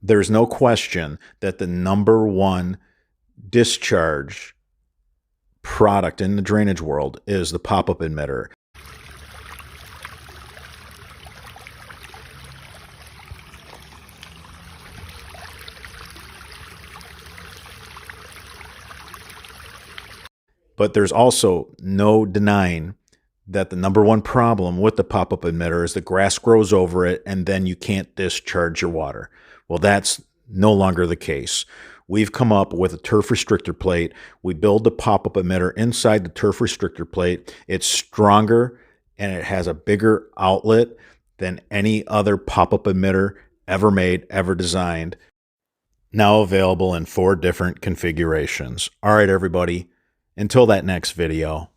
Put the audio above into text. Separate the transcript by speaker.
Speaker 1: there's no question that the number one discharge product in the drainage world is the pop-up emitter. But there's also no denying that the number one problem with the pop-up emitter is the grass grows over it and then you can't discharge your water. Well, that's no longer the case. We've come up with a turf restrictor plate. We build the pop-up emitter inside the turf restrictor plate. It's stronger and it has a bigger outlet than any other pop-up emitter ever made, ever designed. Now available in 4 different configurations. All right, everybody. Until that next video.